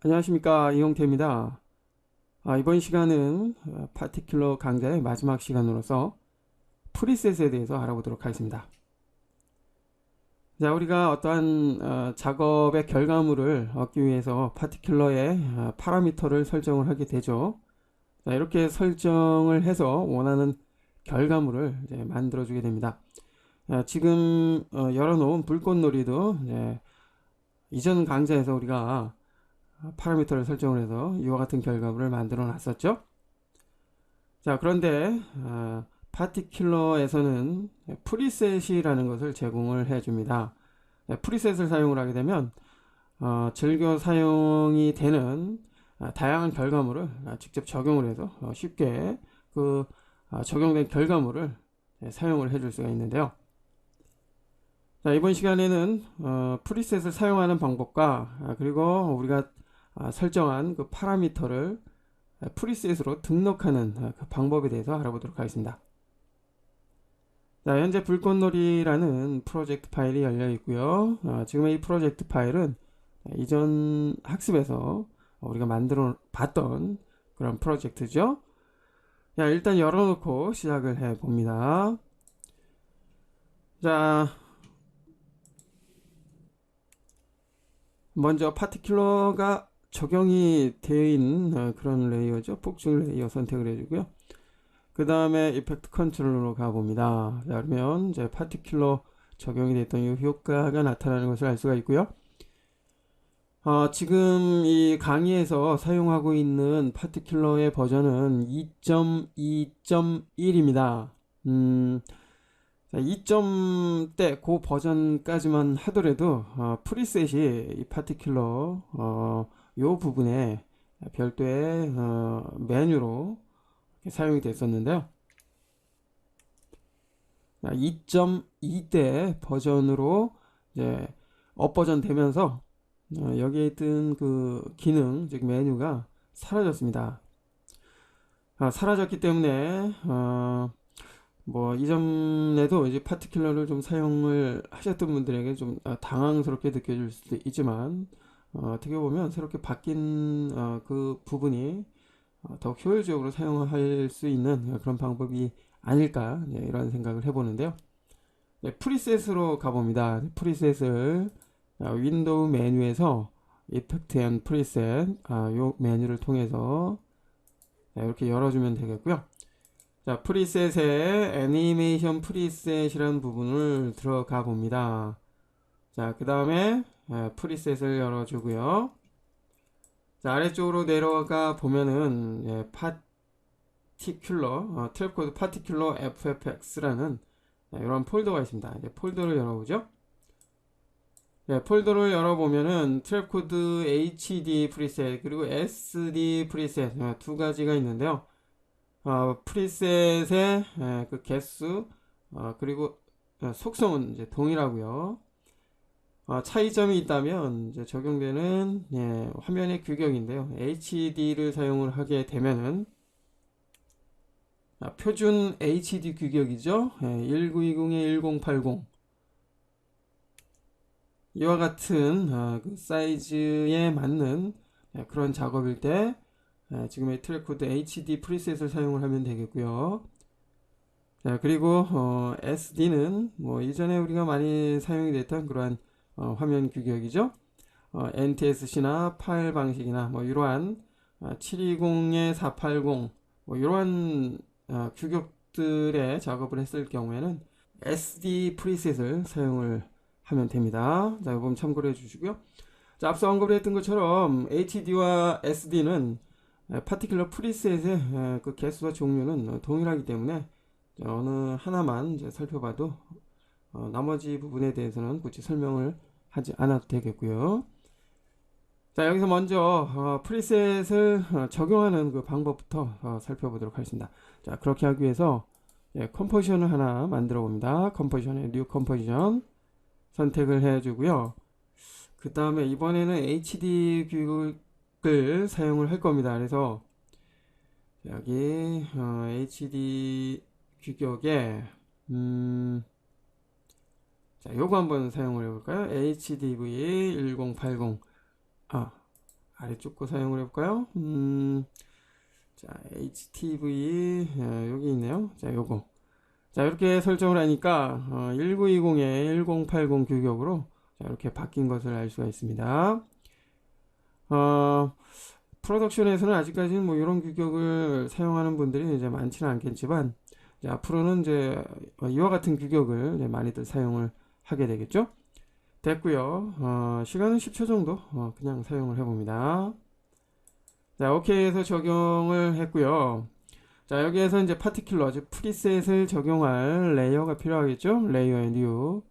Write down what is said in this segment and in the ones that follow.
안녕하십니까, 이용태입니다. 이번 시간은 파티큘러 강좌의 마지막 시간으로서 프리셋에 대해서 알아보도록 하겠습니다. 자, 우리가 어떠한 작업의 결과물을 얻기 위해서 파티큘러의 파라미터를 설정을 하게 되죠. 자, 이렇게 설정을 해서 원하는 결과물을 이제 만들어주게 됩니다. 지금 열어놓은 불꽃놀이도 이전 강좌에서 우리가 파라미터를 설정을 해서 이와 같은 결과물을 만들어 놨었죠. 자, 그런데 파티큘러에서는 프리셋이라는 것을 제공을 해 줍니다. 프리셋을 사용을 하게 되면 즐겨 사용이 되는 다양한 결과물을 직접 적용을 해서 쉽게 그 적용된 결과물을 사용을 해 줄 수가 있는데요. 자, 이번 시간에는 프리셋을 사용하는 방법과 그리고 우리가 설정한 그 파라미터를 프리셋으로 등록하는 그 방법에 대해서 알아보도록 하겠습니다. 자, 현재 불꽃놀이라는 프로젝트 파일이 열려 있고요. 지금 이 프로젝트 파일은 이전 학습에서 우리가 만들어 봤던 그런 프로젝트죠. 자, 일단 열어놓고 시작을 해 봅니다. 자, 먼저 파티큘러가 적용이 되어 있는 그런 레이어죠. 폭증 레이어 선택을 해주고요. 그 다음에 이펙트 컨트롤로 가봅니다. 자, 그러면 이제 파티큘러 적용이 됐던 이 효과가 나타나는 것을 알 수가 있고요. 지금 이 강의에서 사용하고 있는 파티큘러의 버전은 2.2.1입니다. 2점대 그 버전까지만 하더라도 프리셋이 이 파티큘러 요 부분에 별도의 메뉴로 사용이 됐었는데요. 2.2대 버전으로 이제 업버전 되면서 여기에 있던 그 기능 즉 메뉴가 사라졌습니다. 사라졌기 때문에 뭐 이전에도 이제 파티큘러를 좀 사용을 하셨던 분들에게 좀 당황스럽게 느껴질 수도 있지만 어떻게 보면 새롭게 바뀐 그 부분이 더욱 효율적으로 사용할 수 있는 그런 방법이 아닐까 이런 생각을 해보는데요. 프리셋으로 가봅니다. 프리셋을 윈도우 메뉴에서 이펙트 앤 프리셋 요 메뉴를 통해서 이렇게 열어주면 되겠고요. 자, 프리셋에 애니메이션 프리셋이라는 부분을 들어가 봅니다. 자, 그 다음에 프리셋을 열어주고요. 자, 아래쪽으로 내려가 보면은 파티큘러 트랩 코드 파티큘러 FFX라는 이런 폴더가 있습니다. 이제 폴더를 열어보죠. 폴더를 열어보면은 트랩 코드 HD 프리셋 그리고 SD 프리셋 두 가지가 있는데요. 프리셋의 그 개수 그리고 속성은 이제 동일하고요. 차이점이 있다면 이제 적용되는 화면의 규격인데요. HD를 사용을 하게 되면은 표준 HD 규격이죠. 1920에 1080 이와 같은 그 사이즈에 맞는 그런 작업일 때 지금의 트랙 코드 HD 프리셋을 사용을 하면 되겠고요. 자, 그리고 SD는 뭐 이전에 우리가 많이 사용이 됐던 그러한 화면 규격이죠. NTSC나 파일 방식이나 뭐 이러한 720에 480 뭐 이러한 규격들의 작업을 했을 경우에는 SD 프리셋을 사용을 하면 됩니다. 자, 이거 참고를 해주시고요. 자, 앞서 언급을 했던 것처럼 HD와 SD는 파티큘러 프리셋의 그 개수와 종류는 동일하기 때문에 어느 하나만 이제 살펴봐도 나머지 부분에 대해서는 굳이 설명을 하지 않아도 되겠고요. 자, 여기서 먼저 프리셋을 적용하는 그 방법부터 살펴보도록 하겠습니다. 자, 그렇게 하기 위해서 컴포지션을 하나 만들어 봅니다. 컴포지션에 뉴 컴포지션 선택을 해주고요. 그 다음에 이번에는 HD 규격을 사용을 할 겁니다. 그래서 여기 HD 규격에 자, 요거 한번 사용을 해볼까요? HDV 1080 아래쪽 거 사용을 해볼까요? 자, HTV 여기 있네요. 자, 요거. 자, 이렇게 설정을 하니까 1920에 1080 규격으로 자, 이렇게 바뀐 것을 알 수가 있습니다. 프로덕션에서는 아직까지는 뭐 이런 규격을 사용하는 분들이 이제 많지는 않겠지만 이제 앞으로는 이제 이와 같은 규격을 이제 많이들 사용을 하게 되겠죠. 됐고요. 시간은 10초 정도 그냥 사용을 해봅니다. 자, 오케이 해서 적용을 했고요. 자, 여기에서 이제 파티큘러, 즉 프리셋을 적용할 레이어가 필요하겠죠. 레이어 앤 뉴,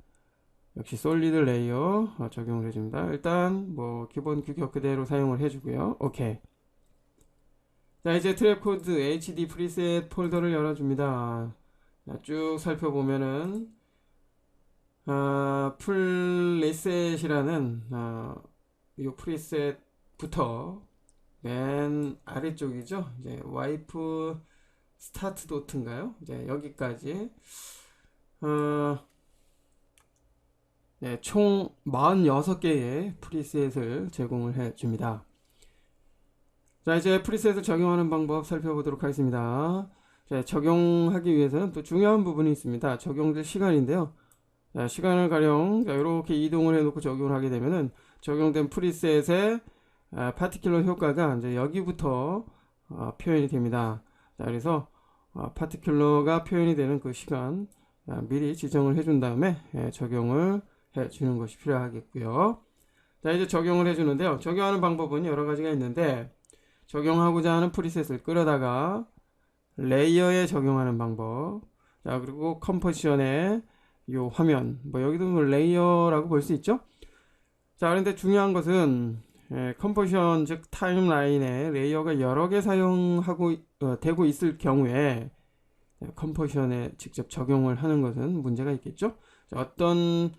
역시 솔리드 레이어 적용을 해줍니다. 일단 뭐 기본 규격 그대로 사용을 해주고요. 오케이. 자, 이제 트랙 코드 HD 프리셋 폴더를 열어줍니다. 자, 쭉 살펴보면은 풀 리셋이라는 이 프리셋부터 맨 아래쪽이죠. 이제 와이프 스타트 도트인가요? 이제 여기까지 네, 총 46개의 프리셋을 제공을 해 줍니다. 자, 이제 프리셋을 적용하는 방법 살펴보도록 하겠습니다. 자, 적용하기 위해서는 또 중요한 부분이 있습니다. 적용될 시간인데요. 자, 시간을 가령 이렇게 이동을 해 놓고 적용을 하게 되면은 적용된 프리셋의 파티큘러 효과가 이제 여기부터 표현이 됩니다. 자, 그래서 파티큘러가 표현이 되는 그 시간 미리 지정을 해준 다음에 적용을 해 주는 것이 필요하겠고요. 자, 이제 적용을 해 주는데요. 적용하는 방법은 여러 가지가 있는데 적용하고자 하는 프리셋을 끌어다가 레이어에 적용하는 방법. 자, 그리고 컴포지션의 요 화면, 뭐 여기도 뭐 레이어라고 볼 수 있죠. 자, 그런데 중요한 것은 컴포지션 즉 타임라인에 레이어가 여러 개 사용하고 되고 있을 경우에 컴포지션에 직접 적용을 하는 것은 문제가 있겠죠. 자, 어떤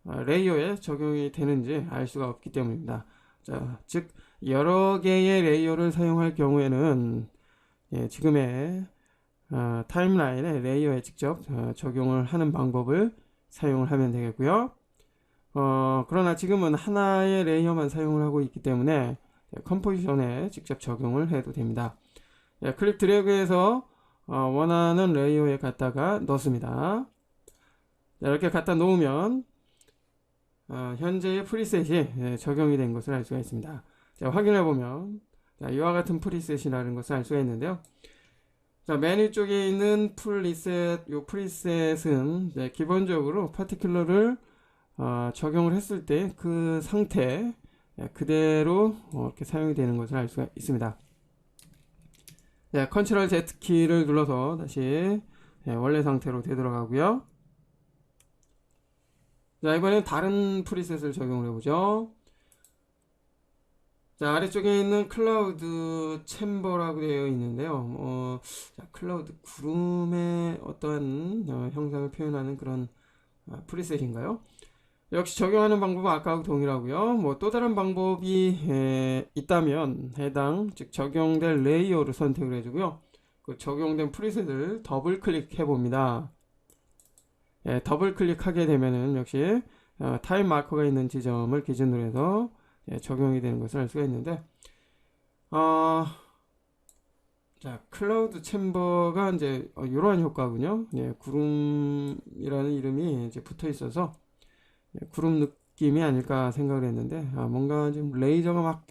레이어에 적용이 되는지 알 수가 없기 때문입니다. 자, 즉 여러 개의 레이어를 사용할 경우에는 지금의 타임라인에 레이어에 직접 적용을 하는 방법을 사용을 하면 되겠고요. 그러나 지금은 하나의 레이어만 사용을 하고 있기 때문에 컴포지션에 직접 적용을 해도 됩니다. 클릭 드래그해서 원하는 레이어에 갖다가 넣습니다. 이렇게 갖다 놓으면 현재의 프리셋이 적용이 된 것을 알 수가 있습니다. 자, 확인해 보면 이와 같은 프리셋이라는 것을 알 수가 있는데요. 자, 메뉴 쪽에 있는 프리셋, 요 프리셋은 기본적으로 파티큘러를 적용을 했을 때 그 상태 그대로 이렇게 사용이 되는 것을 알 수가 있습니다. 네, 컨트롤 Z 키를 눌러서 다시 원래 상태로 되돌아가고요. 자, 이번엔 다른 프리셋을 적용을 해보죠. 자, 아래쪽에 있는 클라우드 챔버라고 되어 있는데요. 자, 클라우드 구름의 어떠한 형상을 표현하는 그런 프리셋인가요? 역시 적용하는 방법은 아까하고 동일하고요. 뭐 또 다른 방법이 있다면 해당 즉 적용될 레이어를 선택을 해주고요. 그 적용된 프리셋을 더블 클릭해 봅니다. 더블 클릭하게 되면은 역시 타임 마커가 있는 지점을 기준으로 해서 적용이 되는 것을 알 수가 있는데, 자, 클라우드 챔버가 이제 이러한 효과군요. 구름이라는 이름이 이제 붙어 있어서 구름 느낌이 아닐까 생각을 했는데, 뭔가 좀 레이저가 막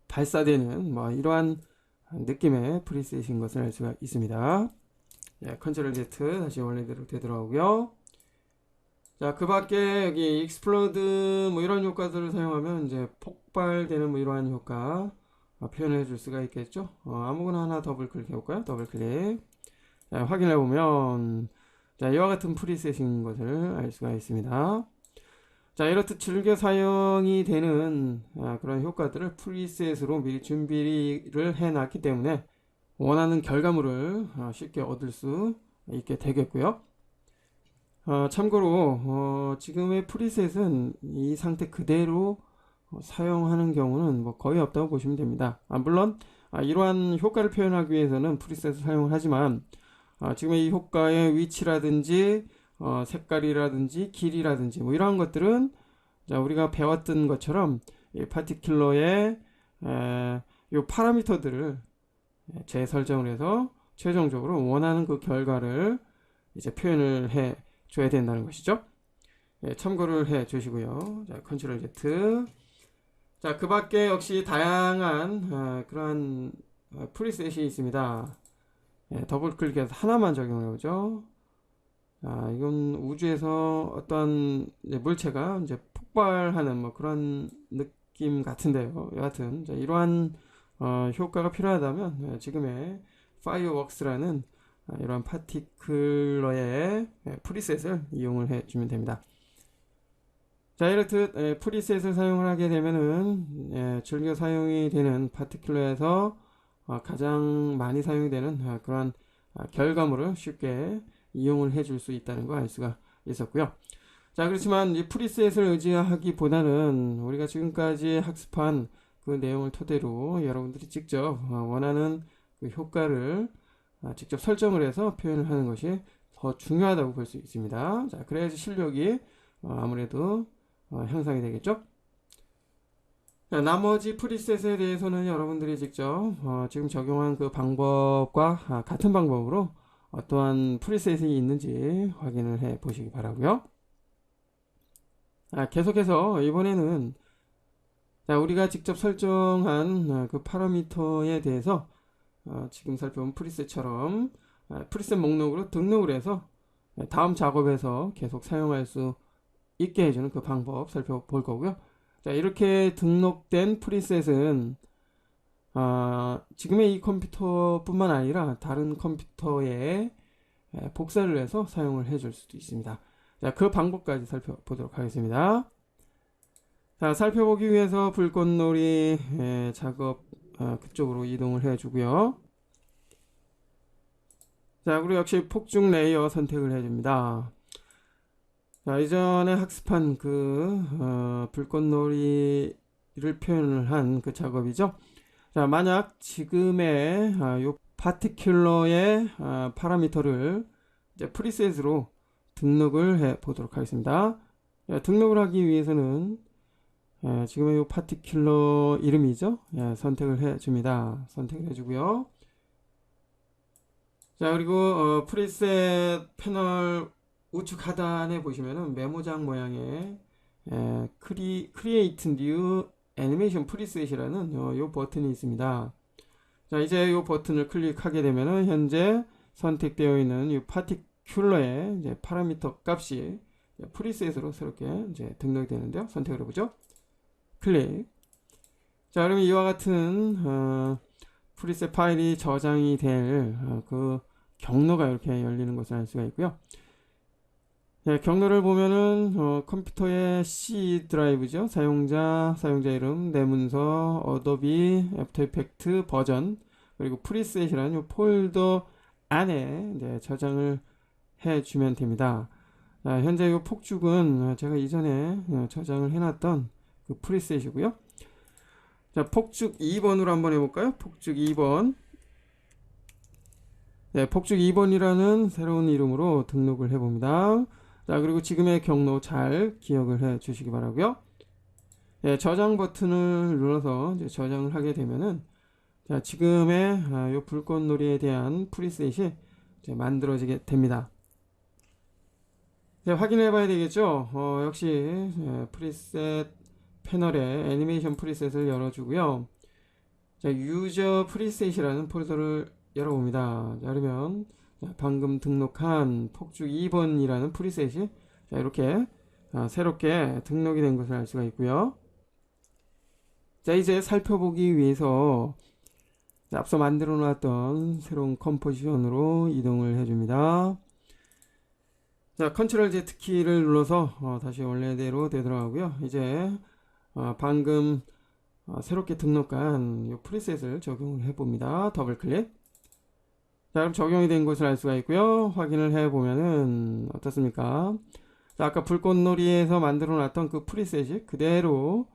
발사되는 뭐 이러한 느낌의 프리셋인 것을 알 수가 있습니다. 컨트롤 Z 다시 원래대로 되돌아오고요. 자, 그 밖에 여기 익스플로드 뭐 이런 효과들을 사용하면 이제 폭발되는 뭐 이러한 효과 표현해 줄 수가 있겠죠. 아무거나 하나 더블 클릭해 볼까요? 더블 클릭. 자, 확인해 보면 자, 이와 같은 프리셋인 것을 알 수가 있습니다. 자, 이렇듯 즐겨 사용이 되는 그런 효과들을 프리셋으로 미리 준비를 해 놨기 때문에 원하는 결과물을 쉽게 얻을 수 있게 되겠고요. 참고로 지금의 프리셋은 이 상태 그대로 사용하는 경우는 뭐 거의 없다고 보시면 됩니다. 물론 이러한 효과를 표현하기 위해서는 프리셋을 사용을 하지만 지금 이 효과의 위치라든지 색깔이라든지 길이라든지 뭐 이러한 것들은 자, 우리가 배웠던 것처럼 이 파티큘러의 요 파라미터들을 재설정을 해서 최종적으로 원하는 그 결과를 이제 표현을 해 줘야 된다는 것이죠. 참고를 해 주시고요. 자, 컨트롤 Z. 자, 그 밖에 역시 다양한 그러한 프리셋이 있습니다. 더블 클릭해서 하나만 적용해 보죠. 이건 우주에서 어떤 물체가 이제 폭발하는 뭐 그런 느낌 같은데요. 여하튼 이러한 효과가 필요하다면 지금의 파이어웍스라는 이런 파티클러의 프리셋을 이용을 해주면 됩니다. 자, 이렇듯 프리셋을 사용을 하게 되면은 즐겨 사용이 되는 파티클러에서 가장 많이 사용이 되는 그러한 결과물을 쉽게 이용을 해줄 수 있다는 거 알 수가 있었고요. 자, 그렇지만 이 프리셋을 의지하기보다는 우리가 지금까지 학습한 그 내용을 토대로 여러분들이 직접 원하는 그 효과를 직접 설정을 해서 표현을 하는 것이 더 중요하다고 볼 수 있습니다. 자, 그래야지 실력이 아무래도 향상이 되겠죠. 자, 나머지 프리셋에 대해서는 여러분들이 직접 지금 적용한 그 방법과 같은 방법으로 어떠한 프리셋이 있는지 확인을 해 보시기 바라고요. 계속해서 이번에는 우리가 직접 설정한 그 파라미터에 대해서 지금 살펴본 프리셋처럼 프리셋 목록으로 등록을 해서 다음 작업에서 계속 사용할 수 있게 해주는 그 방법 살펴볼 거고요. 자, 이렇게 등록된 프리셋은 지금의 이 컴퓨터뿐만 아니라 다른 컴퓨터에 복사를 해서 사용을 해줄 수도 있습니다. 자, 그 방법까지 살펴보도록 하겠습니다. 자, 살펴보기 위해서 불꽃놀이 작업 그쪽으로 이동을 해주고요. 자, 그리고 역시 폭죽 레이어 선택을 해줍니다. 자, 이전에 학습한 그 불꽃놀이를 표현을 한 그 작업이죠. 자, 만약 지금의 요 파티큘러의 파라미터를 이제 프리셋으로 등록을 해 보도록 하겠습니다. 등록을 하기 위해서는 지금의 요 파티큘러 이름이죠. 선택을 해 줍니다. 선택을 해 주고요. 자, 그리고 프리셋 패널 우측 하단에 보시면은 메모장 모양의 Create New Animation Preset이라는 요 버튼이 있습니다. 자, 이제 요 버튼을 클릭하게 되면은 현재 선택되어 있는 이 파티큘러의 이제 파라미터 값이 프리셋으로 새롭게 이제 등록이 되는데요. 선택을 해보죠. 클릭. 자, 그러면 이와 같은 프리셋 파일이 저장이 될 그 경로가 이렇게 열리는 것을 알 수가 있고요. 경로를 보면은 컴퓨터의 C 드라이브죠. 사용자 이름, 내 문서, 어도비, 애프터 이펙트 버전, 그리고 프리셋이라는 이 폴더 안에 이제 저장을 해주면 됩니다. 현재 이 폭죽은 제가 이전에 저장을 해놨던 그 프리셋이고요. 자, 폭죽 2번으로 한번 해볼까요? 폭죽 2번. 네, 폭죽 2번이라는 새로운 이름으로 등록을 해봅니다. 자, 그리고 지금의 경로 잘 기억을 해 주시기 바라고요. 저장 버튼을 눌러서 이제 저장을 하게 되면은 자, 지금의 요 불꽃놀이에 대한 프리셋이 이제 만들어지게 됩니다. 확인해 봐야 되겠죠. 역시 프리셋 패널에 애니메이션 프리셋을 열어주고요. 자, 유저 프리셋이라는 폴더를 열어봅니다. 자, 그러면 방금 등록한 폭죽 2번이라는 프리셋이 자, 이렇게 새롭게 등록이 된 것을 알 수가 있고요. 자, 이제 살펴보기 위해서 앞서 만들어 놨던 새로운 컴포지션으로 이동을 해줍니다. 자, 컨트롤 Z 키를 눌러서 다시 원래대로 되돌아가고요. 이제 방금 새롭게 등록한 이 프리셋을 적용을 해봅니다. 더블 클릭. 자, 그럼 적용이 된 것을 알 수가 있고요. 확인을 해보면은 어떻습니까? 자, 아까 불꽃놀이에서 만들어 놨던 그 프리셋이 그대로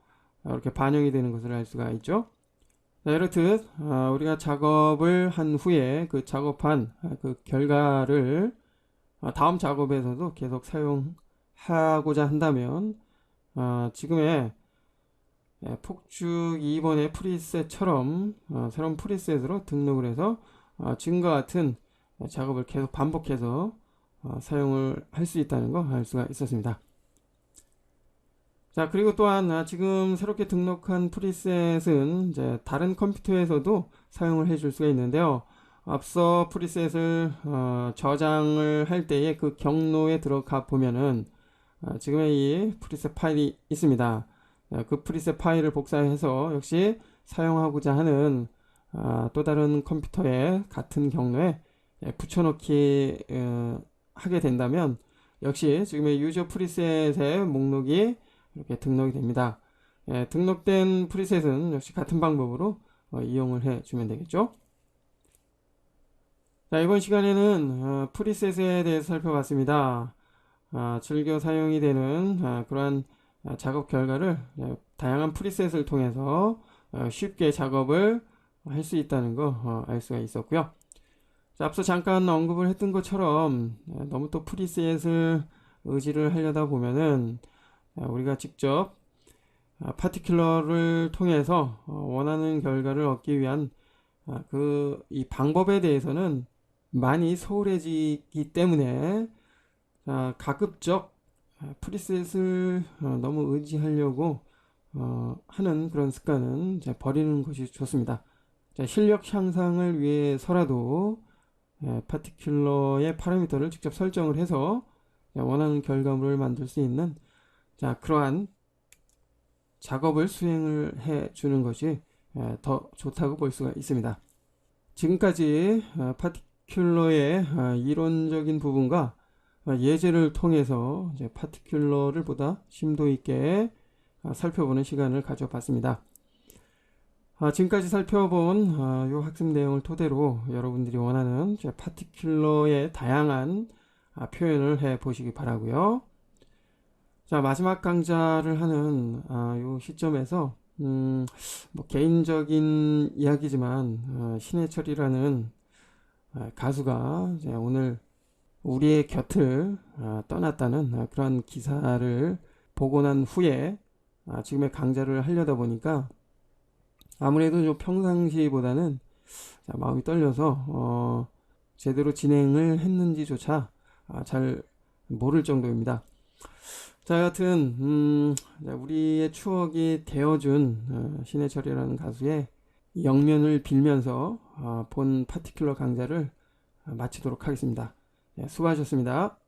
이렇게 반영이 되는 것을 알 수가 있죠. 자, 이렇듯 우리가 작업을 한 후에 그 작업한 그 결과를 다음 작업에서도 계속 사용하고자 한다면 지금의 폭죽 2번의 프리셋처럼 새로운 프리셋으로 등록을 해서 지금과 같은 작업을 계속 반복해서 사용을 할 수 있다는 거 알 수가 있었습니다. 자, 그리고 또한 지금 새롭게 등록한 프리셋은 이제 다른 컴퓨터에서도 사용을 해줄 수가 있는데요. 앞서 프리셋을 저장을 할 때에 그 경로에 들어가 보면은 지금의 이 프리셋 파일이 있습니다. 그 프리셋 파일을 복사해서 역시 사용하고자 하는 또 다른 컴퓨터에 같은 경로에 붙여넣기 하게 된다면 역시 지금의 유저 프리셋의 목록이 이렇게 등록이 됩니다. 등록된 프리셋은 역시 같은 방법으로 이용을 해주면 되겠죠. 자, 이번 시간에는 프리셋에 대해서 살펴봤습니다. 즐겨 사용이 되는 그러한 작업 결과를 다양한 프리셋을 통해서 쉽게 작업을 할 수 있다는 거 알 수가 있었고요. 자, 앞서 잠깐 언급을 했던 것처럼 너무 또 프리셋을 의지를 하려다 보면은 우리가 직접 파티큘러를 통해서 원하는 결과를 얻기 위한 이 방법에 대해서는 많이 소홀해지기 때문에 가급적 프리셋을 너무 의지하려고 하는 그런 습관은 버리는 것이 좋습니다. 실력 향상을 위해서라도 파티큘러의 파라미터를 직접 설정을 해서 원하는 결과물을 만들 수 있는 그러한 작업을 수행을 해 주는 것이 더 좋다고 볼 수가 있습니다. 지금까지 파티큘러의 이론적인 부분과 예제를 통해서 파티큘러를 보다 심도 있게 살펴보는 시간을 가져봤습니다. 지금까지 살펴본 이 학습 내용을 토대로 여러분들이 원하는 파티큘러의 다양한 표현을 해 보시기 바라고요. 자, 마지막 강좌를 하는 이 시점에서 뭐 개인적인 이야기지만 신해철이라는 가수가 이제 오늘 우리의 곁을 떠났다는 그런 기사를 보고 난 후에 지금의 강좌를 하려다 보니까 아무래도 좀 평상시보다는 마음이 떨려서 제대로 진행을 했는지조차 잘 모를 정도입니다. 자, 여하튼 우리의 추억이 되어준 신해철이라는 가수의 영면을 빌면서 본 파티큘러 강좌를 마치도록 하겠습니다. 수고하셨습니다.